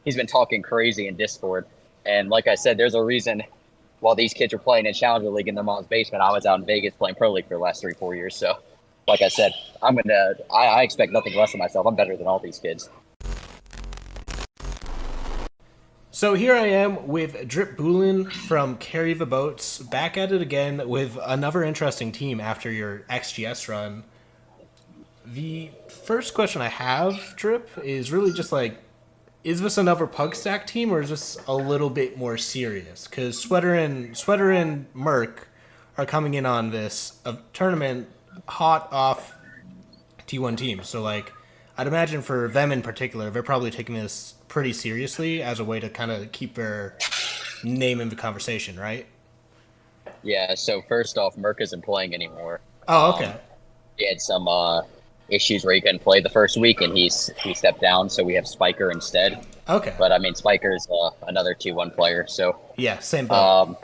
he's been talking crazy in Discord. And like I said, there's a reason while these kids were playing in Challenger League in their mom's basement, I was out in Vegas playing Pro League for the last 3-4 years. So, like I said, I expect nothing less of myself. I'm better than all these kids. So here I am with DripBoolin from Carry the Boats, back at it again with another interesting team after your XGS run. The first question I have, Drip, is really just like, is this another pugstack team or is this a little bit more serious? Because Sweater and Merc are coming in on this tournament hot off T1 teams. So like, I'd imagine for them in particular, they're probably taking this pretty seriously as a way to kind of keep their name in the conversation, right? Yeah. So first off, Merc isn't playing anymore. Oh, okay. He had some issues where he couldn't play the first week, and he stepped down. So we have Spiker instead. Okay. But I mean, Spiker's another T1 player. So Yeah, same boat.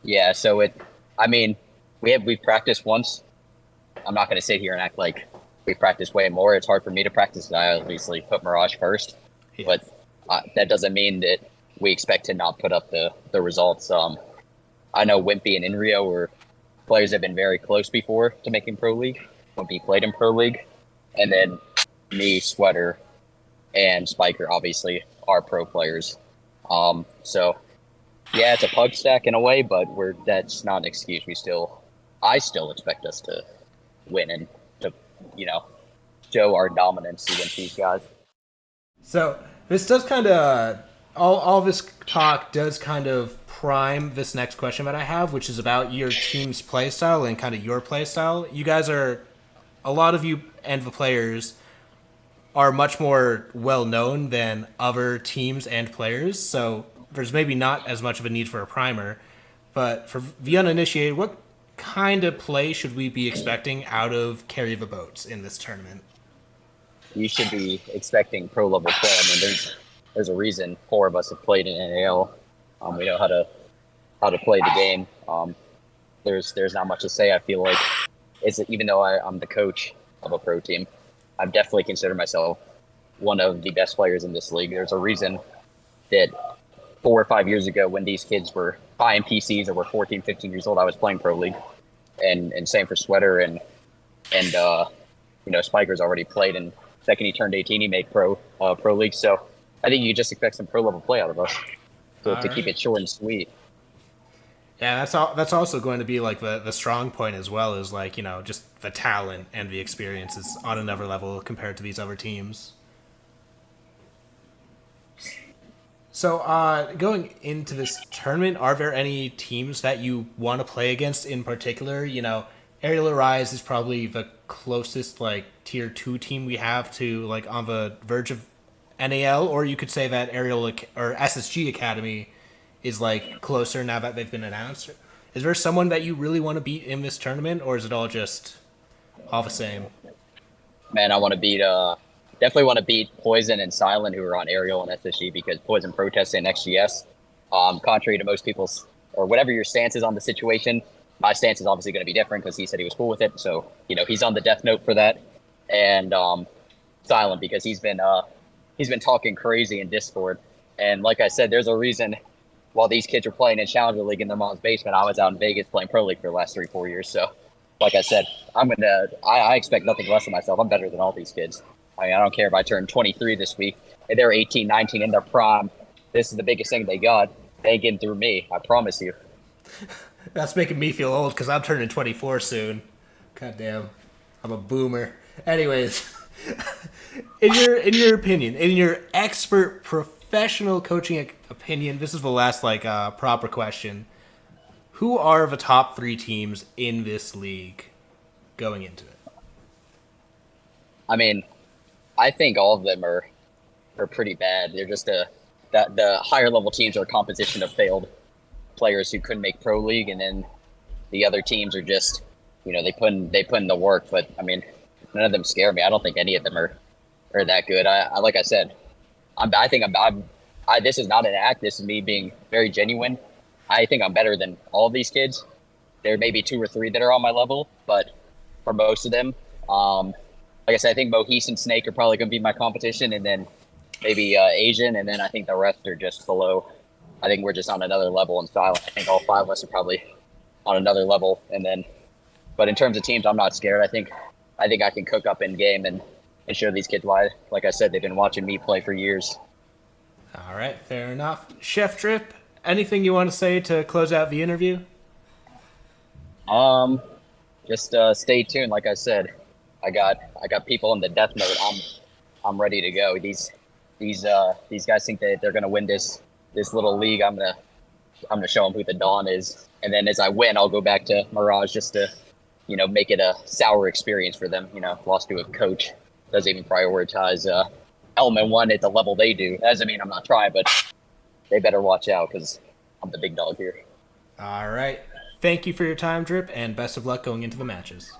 yeah. So I mean, we've practiced once. I'm not going to sit here and act like we practiced way more. It's hard for me to practice. I obviously put Mirage first, Yeah. but that doesn't mean that we expect to not put up the results. I know Wimpy and Inrio were players that have been very close before to making Pro League. Wimpy played in Pro League, and then me, Sweater, and Spiker obviously are pro players. So yeah, it's a pug stack in a way, but that's not an excuse. I still expect us to win and to, show our dominance against these guys. So this does kind of all this talk does kind of prime this next question that I have, which is about your team's playstyle and kind of your playstyle. You guys are a lot of you and the players are much more well known than other teams and players, so there's maybe not as much of a need for a primer. But for the uninitiated, what kind of play should we be expecting out of Carry the Boats in this tournament? You should be expecting pro level play. I mean, there's a reason 4 of us have played in NAL. We know how to play the game. There's not much to say. I feel like even though I'm the coach of a pro team, I definitely consider myself one of the best players in this league. There's a reason that 4 or 5 years ago, when these kids were buying PCs or were 14, 15 years old, I was playing Pro League. And same for Sweater and Spiker's already played, and second he turned 18, he made Pro League. So I think you can just expect some pro level play out of us to keep it short and sweet. Yeah, that's also going to be like the strong point as well, is like, just the talent and the experience is on another level compared to these other teams. So, going into this tournament, are there any teams that you want to play against in particular? Aerial Arise is probably the closest like tier 2 team we have to like on the verge of NAL, or you could say that Aerial or SSG Academy is like closer now that they've been announced. Is there someone that you really want to beat in this tournament, or is it all just all the same? Man, I want to definitely want to beat Poison and Silent, who are on Aerial and SSG, because Poison protests in XGS. Contrary to most people's, or whatever your stance is on the situation, my stance is obviously going to be different because he said he was cool with it. So, he's on the Deathnote for that. And Silent, because he's been talking crazy in Discord. And like I said, there's a reason while these kids were playing in Challenger League in their mom's basement, I was out in Vegas playing Pro League for the last 3-4 years. So, like I said, I expect nothing less of myself. I'm better than all these kids. I mean, I don't care if I turn 23 this week. If they're 18, 19 in their prime, this is the biggest thing they got. They ain't getting through me. I promise you. That's making me feel old because I'm turning 24 soon. God damn, I'm a boomer. Anyways, in your opinion, in your expert professional coaching opinion, this is the last proper question. Who are the top 3 teams in this league going into it? I mean, I think all of them are pretty bad. They're just the higher level teams are a composition of failed players who couldn't make Pro League, and then the other teams are just, they put in the work. But I mean, none of them scare me. I don't think any of them are that good. I like I said, I think this is not an act. This is me being very genuine. I think I'm better than all of these kids. There may be 2 or 3 that are on my level, but for most of them, like I said, I think Mohese and Snake are probably going to be my competition, and then maybe Asian, and then I think the rest are just below. I think we're just on another level in Silent. I think all 5 of us are probably on another level, and then. But in terms of teams, I'm not scared. I think I can cook up in game and show these kids why. Like I said, they've been watching me play for years. All right, fair enough. Chef Drip, anything you want to say to close out the interview? Just stay tuned. Like I said, I got people in the Deathnote. I'm ready to go. These guys think that they're gonna win this little league. I'm gonna show them who the Dawn is, and then as I win, I'll go back to Mirage just to make it a sour experience for them. Lost to a coach doesn't even prioritize Element 1 at the level they do. That doesn't mean I'm not trying, but they better watch out because I'm the big dog here. All right. Thank you for your time, Drip, and best of luck going into the matches.